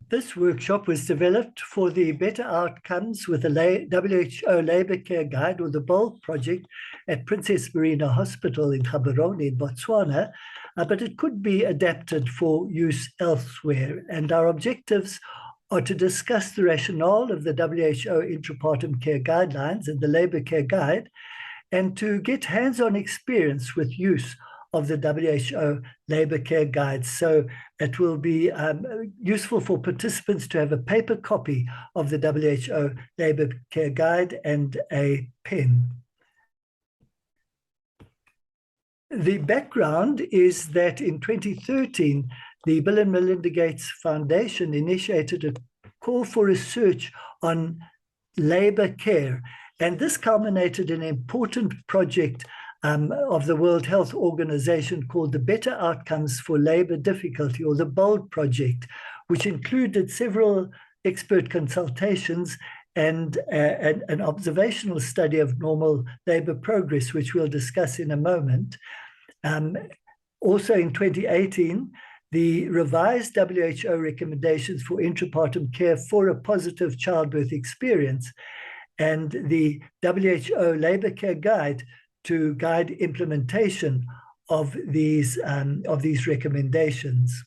This workshop was developed for the Better Outcomes with the WHO Labour Care Guide, or the BOLD project, at Princess Marina Hospital in Gaborone in Botswana, but it could be adapted for use elsewhere. And our objectives are to discuss the rationale of the WHO Intrapartum Care Guidelines and the Labour Care Guide, and to get hands-on experience with use of the WHO Labour Care Guides. So it will be useful for participants to have a paper copy of the WHO Labour Care Guide and a pen. The background is that in 2013, the Bill and Melinda Gates Foundation initiated a call for research on labour care. And this culminated in an important project of the World Health Organization called the Better Outcomes for Labour Difficulty, or the BOLD project, which included several expert consultations and an observational study of normal labour progress, which we'll discuss in a moment. Also in 2018, the revised WHO recommendations for intrapartum care for a positive childbirth experience and the WHO Labour Care Guide to guide implementation of these recommendations.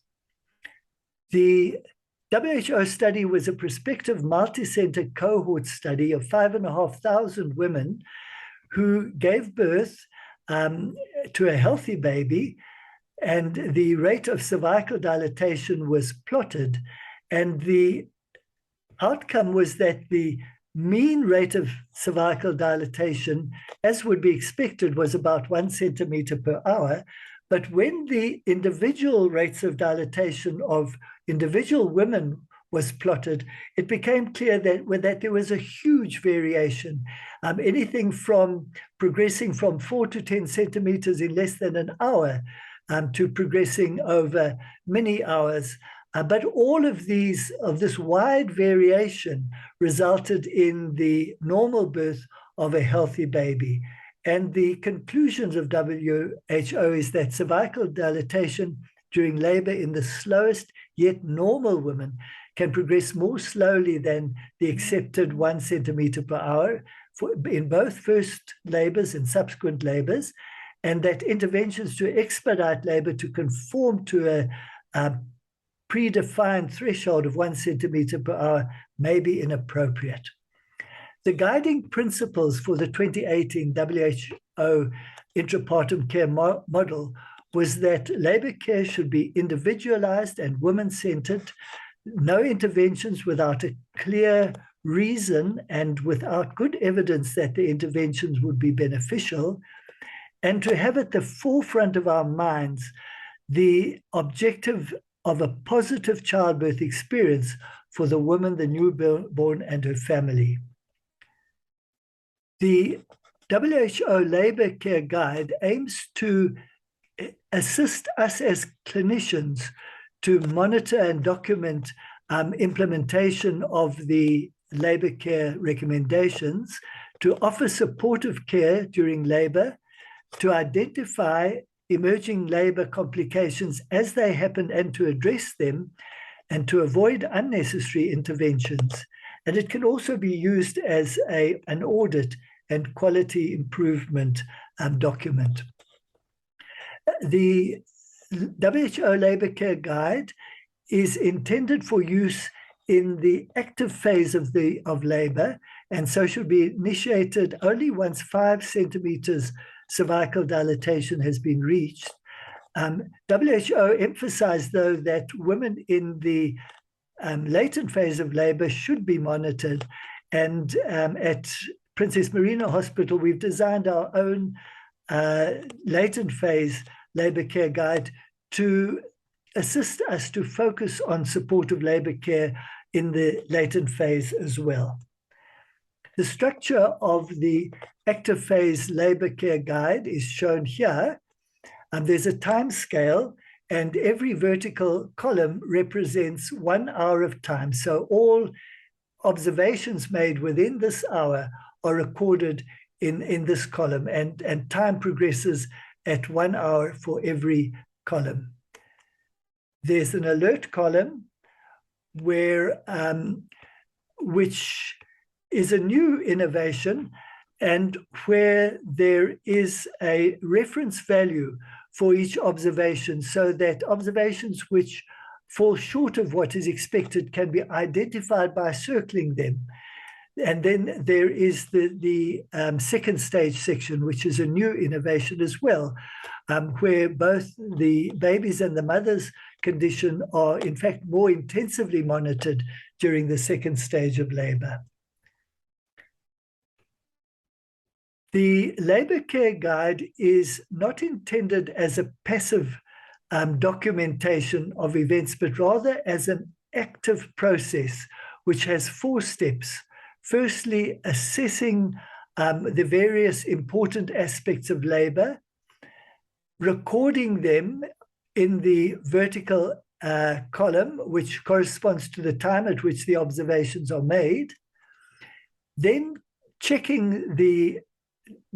The WHO study was a prospective multi-center cohort study of 5,500 women who gave birth to a healthy baby, and the rate of cervical dilatation was plotted, and the outcome was that the mean rate of cervical dilatation, as would be expected, was about 1 centimeter per hour. But when the individual rates of dilatation of individual women was plotted, it became clear that there was a huge variation, anything from progressing from 4 to 10 centimeters in less than an hour to progressing over many hours. But all of this wide variation resulted in the normal birth of a healthy baby. And the conclusions of WHO is that cervical dilatation during labor in the slowest yet normal women can progress more slowly than the accepted 1 centimeter per hour in both first labors and subsequent labors, and that interventions to expedite labor to conform to a predefined threshold of 1 centimeter per hour may be inappropriate. The guiding principles for the 2018 WHO intrapartum care model was that labor care should be individualized and women-centered, no interventions without a clear reason and without good evidence that the interventions would be beneficial, and to have at the forefront of our minds the objective of a positive childbirth experience for the woman, the newborn, and her family. The WHO Labour Care Guide aims to assist us as clinicians to monitor and document implementation of the labour care recommendations, to offer supportive care during labour, to identify emerging labor complications as they happen and to address them, and to avoid unnecessary interventions. And it can also be used as an audit and quality improvement document. The WHO Labour Care Guide is intended for use in the active phase of labor, and so should be initiated only once 5 centimeters cervical dilatation has been reached. WHO emphasized, though, that women in the latent phase of labor should be monitored. And at Princess Marina Hospital, we've designed our own latent phase labor care guide to assist us to focus on supportive labor care in the latent phase as well. The structure of the active phase labor care guide is shown here. There's a time scale, and every vertical column represents 1 hour of time. So all observations made within this hour are recorded in this column, and time progresses at 1 hour for every column. There's an alert column which is a new innovation, and where there is a reference value for each observation, so that observations which fall short of what is expected can be identified by circling them. And then there is the second stage section, which is a new innovation as well, where both the baby's and the mother's condition are in fact more intensively monitored during the second stage of labor. The labor care guide is not intended as a passive documentation of events, but rather as an active process, which has 4 steps. Firstly, assessing the various important aspects of labor, recording them in the vertical column, which corresponds to the time at which the observations are made, then checking the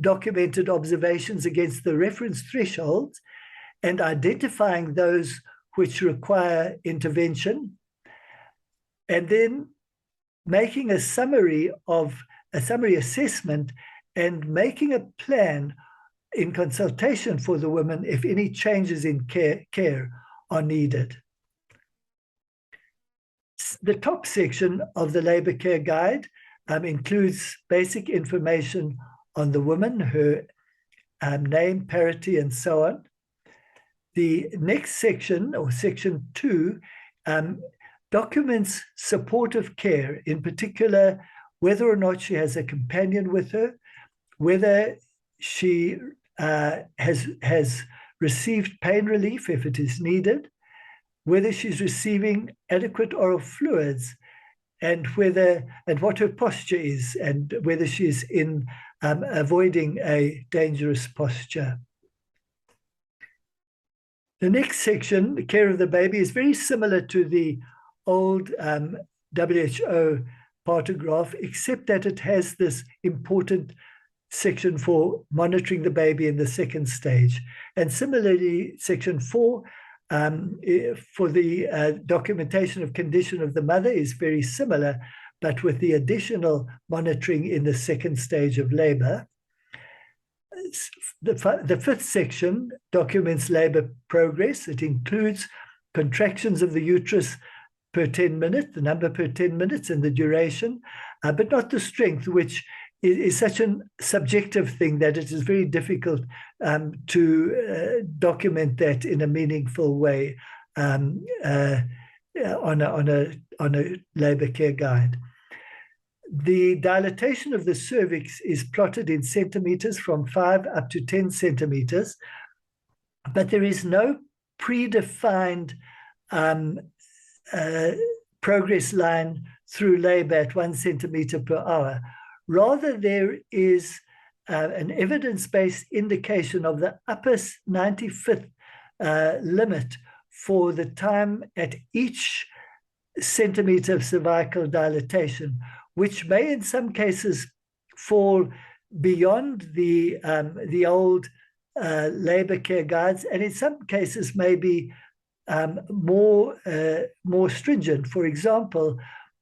documented observations against the reference thresholds and identifying those which require intervention, and then making a summary assessment and making a plan in consultation for the woman if any changes in care are needed. The top section of the labor care guide includes basic information on the woman, her name, parity, and so on. The next section, or section 2, documents supportive care, in particular, whether or not she has a companion with her, whether she has received pain relief if it is needed, whether she's receiving adequate oral fluids, and what her posture is, and whether she's in avoiding a dangerous posture. The next section, the care of the baby, is very similar to the old WHO partograph, except that it has this important section for monitoring the baby in the second stage. And similarly, section 4 for the documentation of condition of the mother is very similar, but with the additional monitoring in the second stage of labor. The fifth section documents labor progress. It includes contractions of the uterus per 10 minutes, the number per 10 minutes, and the duration, but not the strength, which is such a subjective thing that it is very difficult to document that in a meaningful way on a labor care guide. The dilatation of the cervix is plotted in centimeters from 5 up to 10 centimeters, but there is no predefined progress line through labor at 1 centimeter per hour. Rather, there is an evidence-based indication of the upper 95th limit for the time at each centimeter of cervical dilatation, which may in some cases fall beyond the old labor care guides, and in some cases may be more stringent. For example,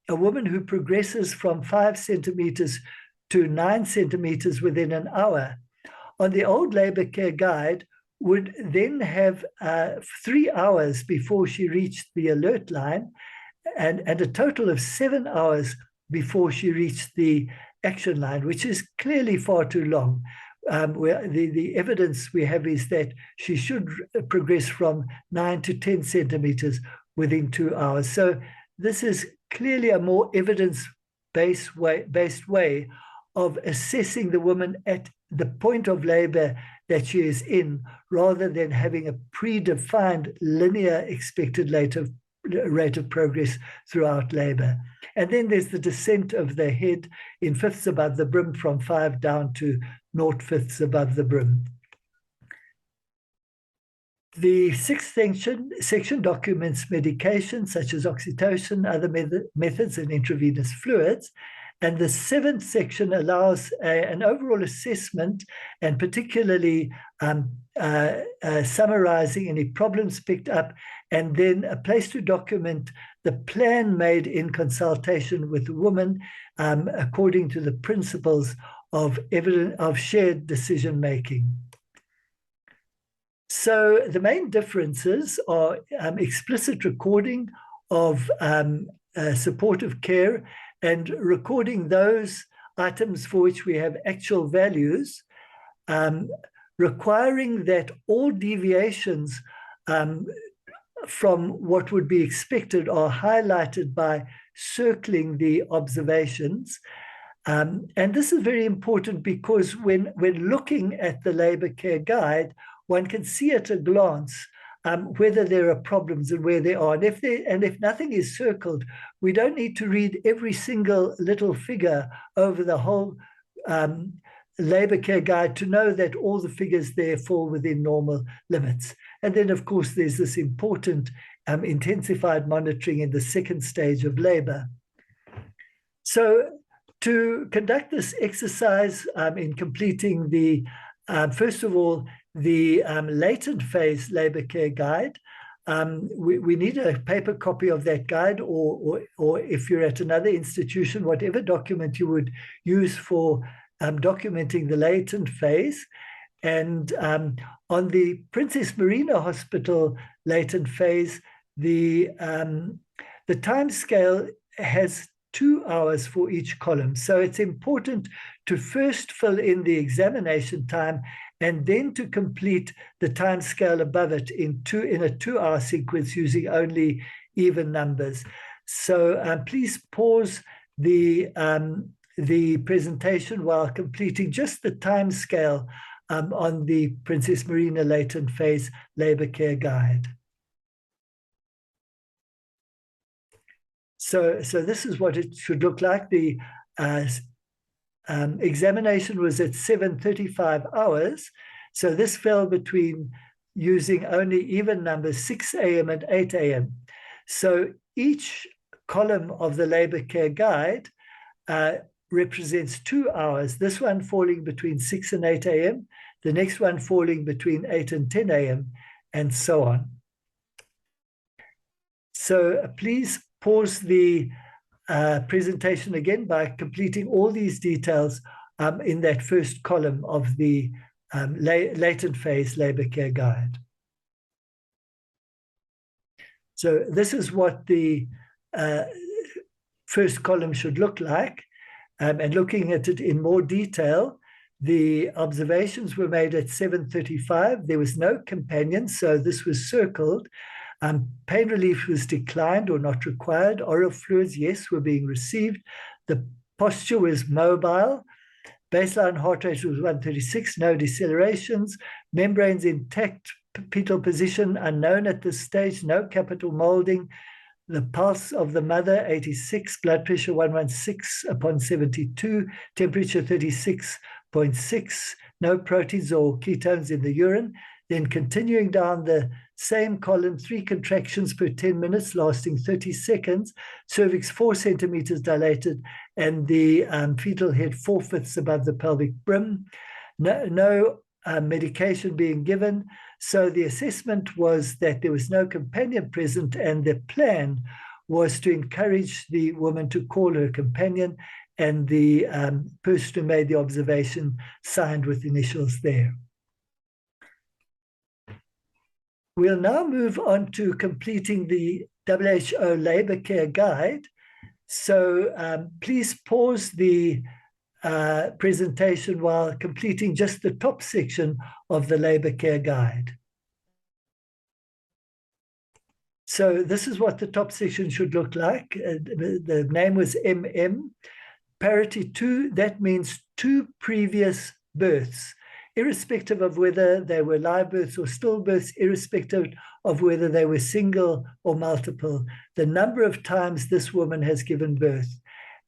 a woman who progresses from 5 centimeters to 9 centimeters within an hour on the old labor care guide would then have 3 hours before she reached the alert line, and a total of 7 hours before she reached the action line, which is clearly far too long. Where the evidence we have is that she should progress from 9 to 10 centimeters within 2 hours. So this is clearly a more evidence-based way of assessing the woman at the point of labor that she is in, rather than having a predefined linear expected rate of progress throughout labor. And then there's the descent of the head in fifths above the brim from 5 down to 0.5 above the brim. The sixth section documents medication such as oxytocin, other methods, and intravenous fluids. And the seventh section allows an overall assessment, and particularly summarizing any problems picked up, and then a place to document the plan made in consultation with the woman according to the principles of shared decision making. So the main differences are explicit recording of supportive care and recording those items for which we have actual values, requiring that all deviations from what would be expected are highlighted by circling the observations. And this is very important because when looking at the Labour Care Guide, one can see at a glance whether there are problems and where they are. And if nothing is circled, we don't need to read every single little figure over the whole Labour Care Guide to know that all the figures there fall within normal limits. And then, of course, there's this important intensified monitoring in the second stage of labour. So to conduct this exercise in completing the, first of all, the latent phase Labour Care Guide, we need a paper copy of that guide, or if you're at another institution, whatever document you would use for documenting the latent phase. And on the Princess Marina Hospital latent phase, the time scale has 2 hours for each column. So it's important to first fill in the examination time and then to complete the time scale above it in a 2-hour sequence using only even numbers. So please pause the presentation while completing just the time scale on the Princess Marina latent phase Labour Care Guide. So this is what it should look like. The examination was at 7:35 hours. So this fell between using only even numbers 6 a.m. and 8 a.m. So each column of the Labour Care Guide represents 2 hours, this one falling between 6 and 8 a.m., the next one falling between 8 and 10 a.m., and so on. So please pause the presentation again by completing all these details in that first column of the latent phase Labour Care Guide. So this is what the first column should look like. And looking at it in more detail, the observations were made at 7:35. There was no companion, so this was circled. Pain relief was declined or not required. Oral fluids, yes, were being received. The posture was mobile. Baseline heart rate was 136, no decelerations. Membranes intact, fetal position unknown at this stage, no capital molding. The pulse of the mother, 86, blood pressure 116/72, temperature 36.6, no proteins or ketones in the urine. Then continuing down the same column, 3 contractions per 10 minutes lasting 30 seconds, cervix 4 centimeters dilated, and the fetal head 4/5 above the pelvic brim. No medication being given. So the assessment was that there was no companion present, and the plan was to encourage the woman to call her companion, and the person who made the observation signed with initials there. We'll now move on to completing the WHO Labour Care Guide. So please pause the presentation while completing just the top section of the Labour Care Guide. So this is what the top section should look like. The name was MM. Parity 2, that means 2 previous births, irrespective of whether they were live births or stillbirths, irrespective of whether they were single or multiple, the number of times this woman has given birth.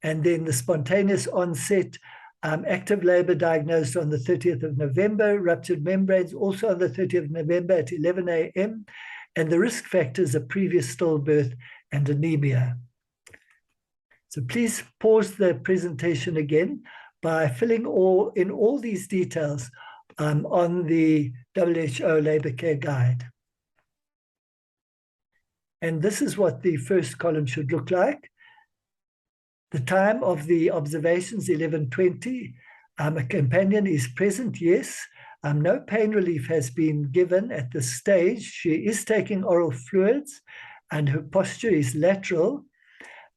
And then the spontaneous onset, active labor diagnosed on the 30th of November, ruptured membranes also on the 30th of November at 11 a.m., and the risk factors are previous stillbirth and anemia. So please pause the presentation again by filling in all these details on the WHO Labour Care Guide. And this is what the first column should look like. The time of the observations, 11:20. A companion is present, yes. No pain relief has been given at this stage. She is taking oral fluids and her posture is lateral.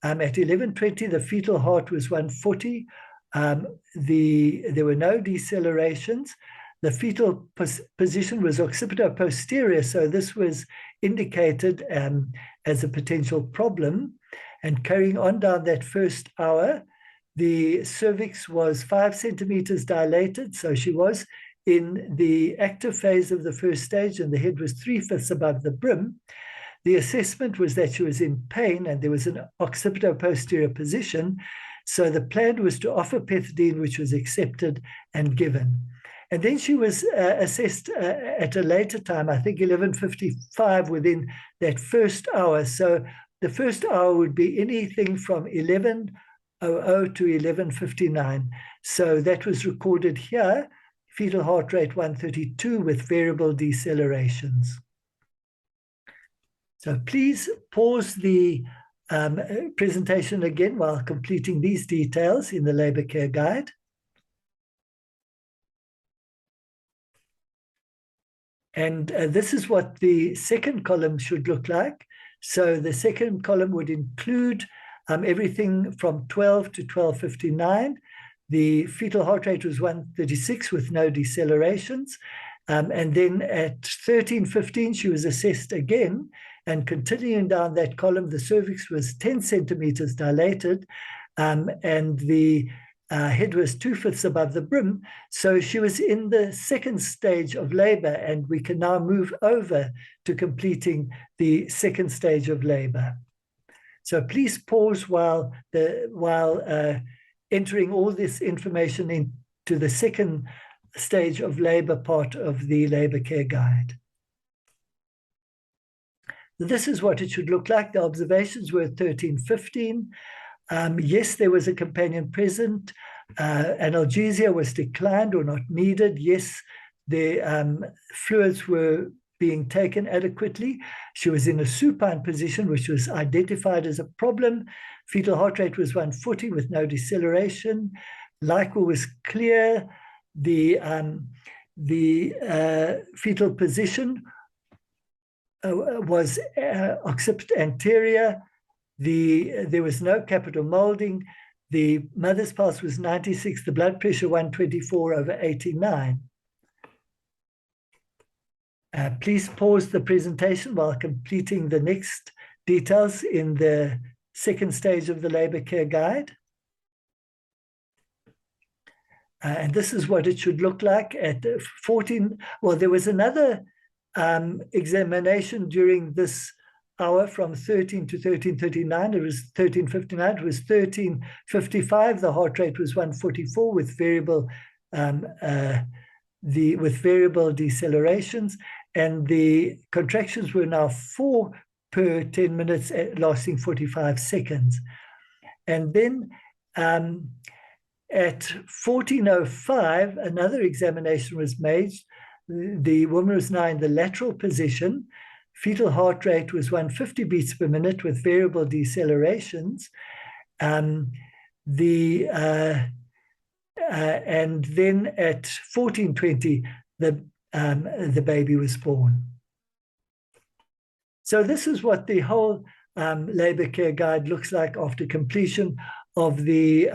At 11:20, the fetal heart was 140. There were no decelerations. The fetal position was occipito-posterior, so this was indicated as a potential problem. And carrying on down that first hour, the cervix was 5 centimeters dilated, so she was in the active phase of the first stage, and the head was 3/5 above the brim. The assessment was that she was in pain and there was an occipito-posterior position. So the plan was to offer pethidine, which was accepted and given. And then she was assessed at a later time, I think 11:55, within that first hour. So the first hour would be anything from 11:00 to 11:59. So that was recorded here, fetal heart rate 132 with variable decelerations. So please pause the presentation again while completing these details in the labor care guide. And this is what the second column should look like. So the second column would include everything from 12 to 12:59. The fetal heart rate was 136 with no decelerations. And then at 13:15, she was assessed again. And continuing down that column, the cervix was 10 centimeters dilated, and the head was 2/5 above the brim. So she was in the second stage of labor, and we can now move over to completing the second stage of labor. So please pause while entering all this information into the second stage of labor part of the labor care guide. This is what it should look like. The observations were 13:15. Yes, there was a companion present. Analgesia was declined or not needed. Yes, the fluids were being taken adequately. She was in a supine position, which was identified as a problem. Fetal heart rate was 140 with no deceleration. LICOR was clear. The fetal position was occipit anterior. There was no capital molding. The mother's pulse was 96, the blood pressure 124/89. Please pause the presentation while completing the next details in the second stage of the labor care guide. And this is what it should look like at 14. Well, there was another examination during this hour from 13 to 13:39. It was 13:59. It was 13:55. The heart rate was 144 with variable decelerations, and the contractions were now 4 per 10 minutes, lasting 45 seconds. And then at 14:05, another examination was made. The woman was now in the lateral position. Fetal heart rate was 150 beats per minute with variable decelerations. And then at 14:20, the baby was born. So this is what the whole labor care guide looks like after completion of the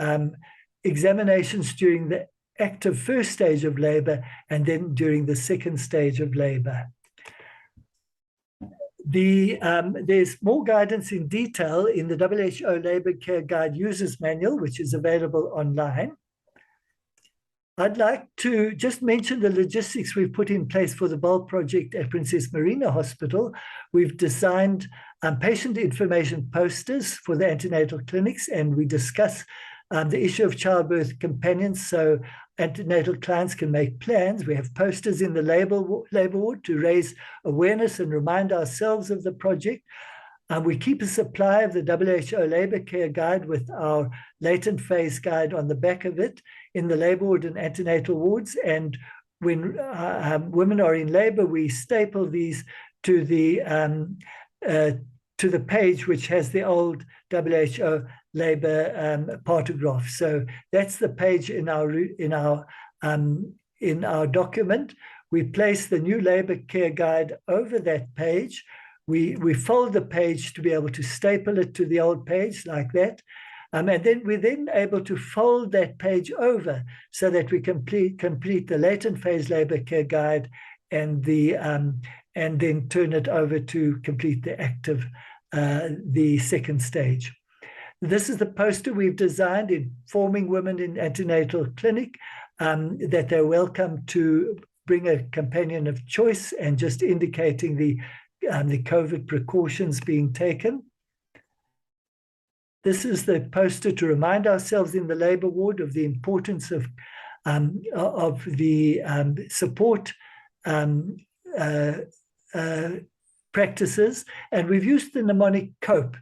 examinations during the active first stage of labor and then during the second stage of labor. There's more guidance in detail in the WHO Labor Care Guide Users Manual, which is available online. I'd like to just mention the logistics we've put in place for the bulb project at Princess Marina Hospital. We've designed patient information posters for the antenatal clinics, and we discuss the issue of childbirth companions so antenatal clients can make plans. We have posters in the labor ward to raise awareness and remind ourselves of the project. We keep a supply of the WHO Labor Care Guide with our latent phase guide on the back of it in the labor ward and antenatal wards. And when women are in labor, we staple these to the to the page which has the old WHO labor partograph. So that's the page in our document. We place the new labor care guide over that page. We fold the page to be able to staple it to the old page like that. And then we're able to fold that page over so that we complete the latent phase labor care guide and then turn it over to complete the active, the second stage. This is the poster we've designed informing women in antenatal clinic that they're welcome to bring a companion of choice, and just indicating the COVID precautions being taken. This is the poster to remind ourselves in the labor ward of the importance of the support practices. And we've used the mnemonic COPE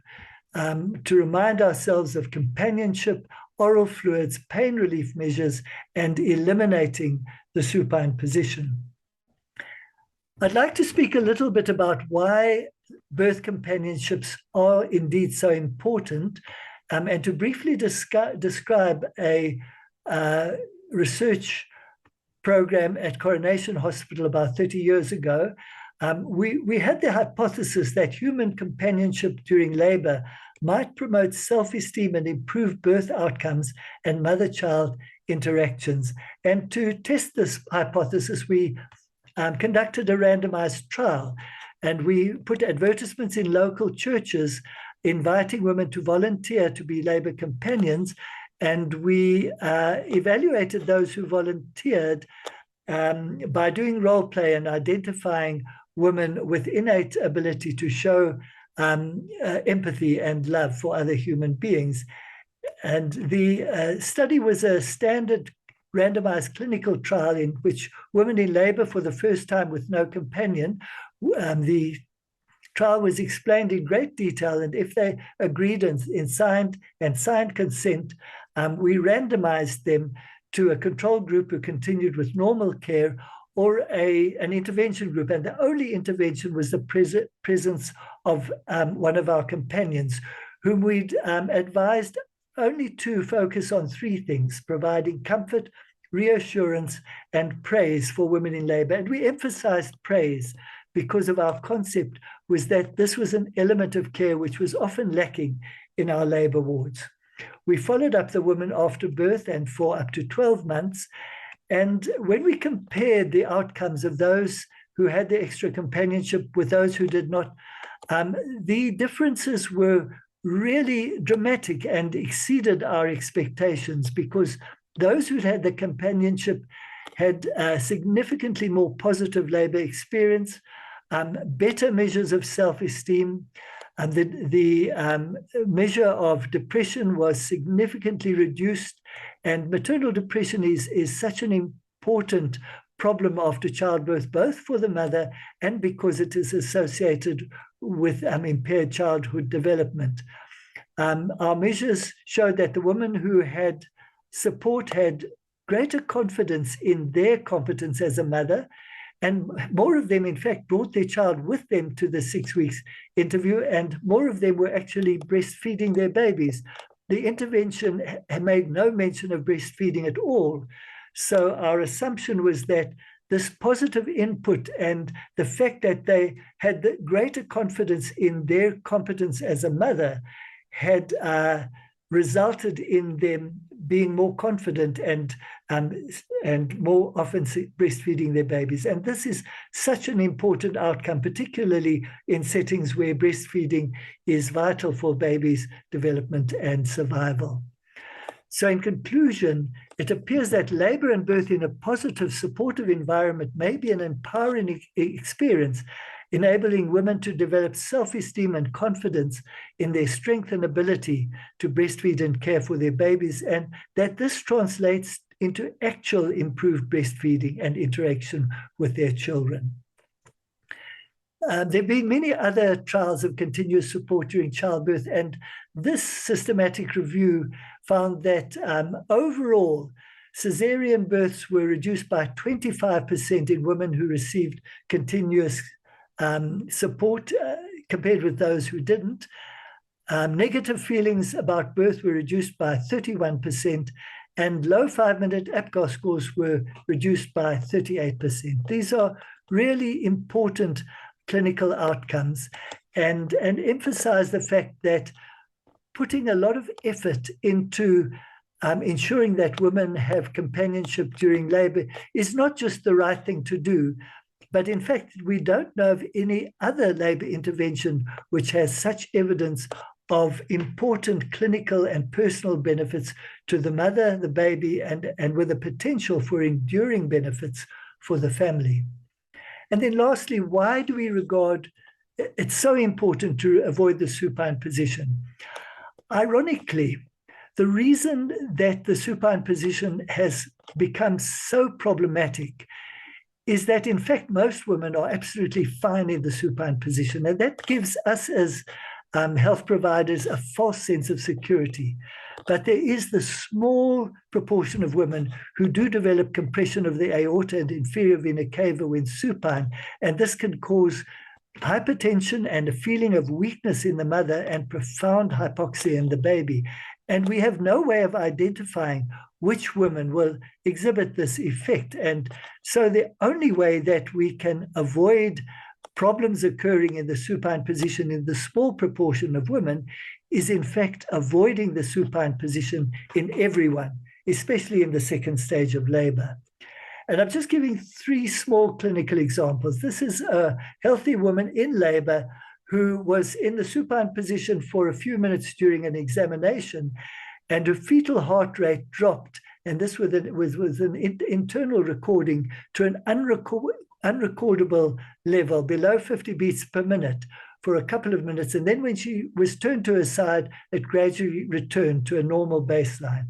to remind ourselves of companionship, oral fluids, pain relief measures, and eliminating the supine position. I'd like to speak a little bit about why birth companionships are indeed so important, and to briefly describe a research program at Coronation Hospital about 30 years ago. We had the hypothesis that human companionship during labor might promote self-esteem and improve birth outcomes and mother-child interactions. And to test this hypothesis, we conducted a randomized trial, and we put advertisements in local churches inviting women to volunteer to be labor companions, and we evaluated those who volunteered by doing role play and identifying women with innate ability to show empathy and love for other human beings. And the study was a standard randomized clinical trial in which women in labor for the first time with no companion, the trial was explained in great detail, and if they agreed and signed consent, we randomized them to a control group who continued with normal care, or an intervention group. And the only intervention was the presence of one of our companions, whom we'd advised only to focus on three things: providing comfort, reassurance, and praise for women in labor. And we emphasized praise because of our concept was that this was an element of care which was often lacking in our labor wards. We followed up the women after birth and for up to 12 months. And when we compared the outcomes of those who had the extra companionship with those who did not, the differences were really dramatic and exceeded our expectations, because those who had the companionship had significantly more positive labor experience, better measures of self-esteem. The measure of depression was significantly reduced, and maternal depression is such an important problem after childbirth, both for the mother and because it is associated with impaired childhood development. Our measures showed that the women who had support had greater confidence in their competence as a mother, and more of them, in fact, brought their child with them to the 6 weeks interview, and more of them were actually breastfeeding their babies. The intervention made no mention of breastfeeding at all. So our assumption was that this positive input and the fact that they had the greater confidence in their competence as a mother had resulted in them being more confident and more often breastfeeding their babies. And this is such an important outcome, particularly in settings where breastfeeding is vital for babies' development and survival. So in conclusion, it appears that labor and birth in a positive, supportive environment may be an empowering experience, enabling women to develop self-esteem and confidence in their strength and ability to breastfeed and care for their babies, and that this translates into actual improved breastfeeding and interaction with their children. There have been many other trials of continuous support during childbirth, and this systematic review found that overall, cesarean births were reduced by 25% in women who received continuous support, compared with those who didn't. Negative feelings about birth were reduced by 31%, and low 5-minute APGAR scores were reduced by 38%. These are really important clinical outcomes and emphasize the fact that putting a lot of effort into ensuring that women have companionship during labor is not just the right thing to do, but in fact, we don't know of any other labor intervention which has such evidence of important clinical and personal benefits to the mother, the baby, and with a potential for enduring benefits for the family. And then lastly, why do we regard it's so important to avoid the supine position? Ironically, the reason that the supine position has become so problematic is that, in fact, most women are absolutely fine in the supine position. And that gives us as health providers a false sense of security. But there is the small proportion of women who do develop compression of the aorta and inferior vena cava when supine, and this can cause hypertension and a feeling of weakness in the mother and profound hypoxia in the baby. And we have no way of identifying which women will exhibit this effect. And so the only way that we can avoid problems occurring in the supine position in the small proportion of women is in fact avoiding the supine position in everyone, especially in the second stage of labor. And I'm just giving 3 small clinical examples. This is a healthy woman in labor who was in the supine position for a few minutes during an examination, and her fetal heart rate dropped. And this was an internal recording to an unrecordable level below 50 beats per minute for a couple of minutes. And then when she was turned to her side, it gradually returned to a normal baseline.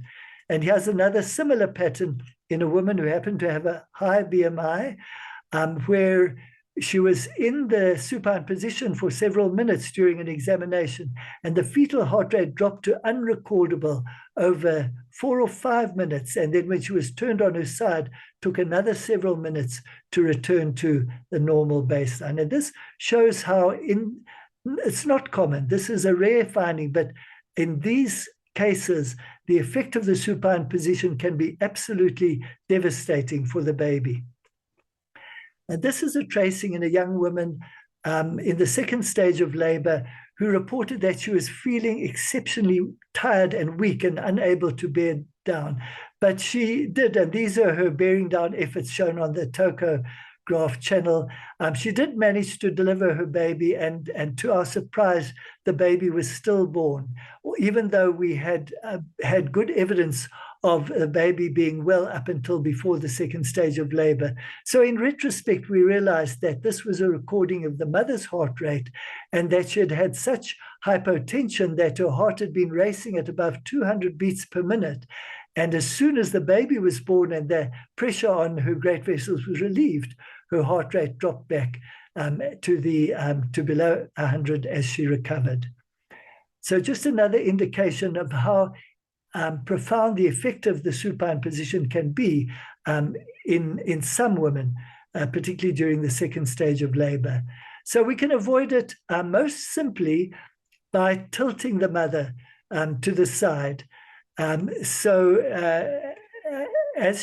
And here's another similar pattern in a woman who happened to have a high BMI, where she was in the supine position for several minutes during an examination, and the fetal heart rate dropped to unrecordable over 4 or 5 minutes. And then when she was turned on her side, took another several minutes to return to the normal baseline. And this shows how it's not common. This is a rare finding, but in these cases, the effect of the supine position can be absolutely devastating for the baby. And this is a tracing in a young woman in the second stage of labor who reported that she was feeling exceptionally tired and weak and unable to bear down. But she did, and these are her bearing down efforts shown on the tachograph channel. She did manage to deliver her baby, and to our surprise, the baby was stillborn, even though we had had good evidence of the baby being well up until before the second stage of labor. So in retrospect, we realized that this was a recording of the mother's heart rate, and that she had had such hypotension that her heart had been racing at above 200 beats per minute. And as soon as the baby was born and the pressure on her great vessels was relieved, her heart rate dropped back to below 100 as she recovered. So just another indication of how profound the effect of the supine position can be in some women, particularly during the second stage of labor. So we can avoid it most simply by tilting the mother to the side. As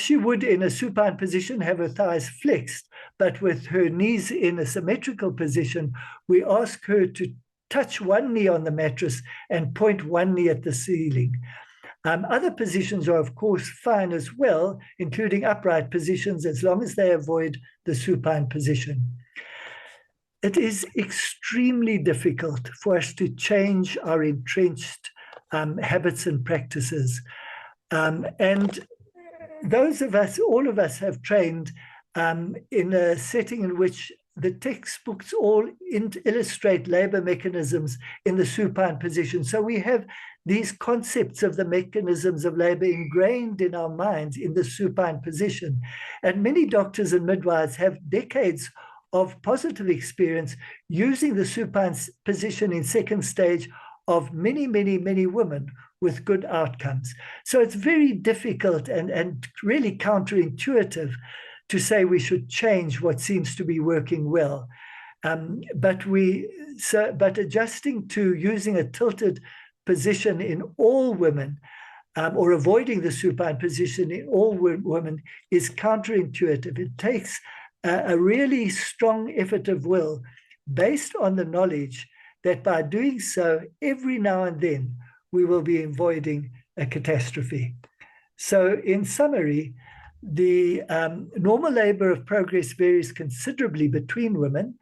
she would in a supine position, have her thighs flexed, but with her knees in a symmetrical position, we ask her to touch one knee on the mattress and point one knee at the ceiling. Other positions are, of course, fine as well, including upright positions, as long as they avoid the supine position. It is extremely difficult for us to change our entrenched habits and practices. And those of us, all of us, have trained in a setting in which the textbooks all illustrate labor mechanisms in the supine position. So we have these concepts of the mechanisms of labor ingrained in our minds in the supine position. And many doctors and midwives have decades of positive experience using the supine position in second stage of many, many, many women with good outcomes. So it's very difficult and really counterintuitive to say we should change what seems to be working well. But adjusting to using a tilted position in all women, or avoiding the supine position in all women, is counterintuitive. It takes a really strong effort of will based on the knowledge that by doing so, every now and then, we will be avoiding a catastrophe. So in summary, the normal labor of progress varies considerably between women.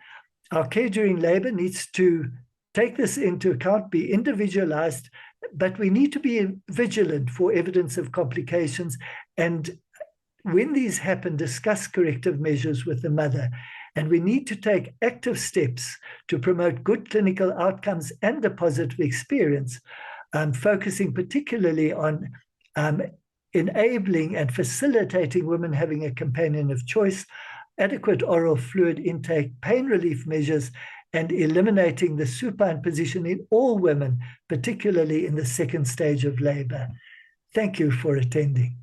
Our care during labor needs to take this into account, be individualized, but we need to be vigilant for evidence of complications. And when these happen, discuss corrective measures with the mother. And we need to take active steps to promote good clinical outcomes and a positive experience, focusing particularly on enabling and facilitating women having a companion of choice, adequate oral fluid intake, pain relief measures, and eliminating the supine position in all women, particularly in the second stage of labor. Thank you for attending.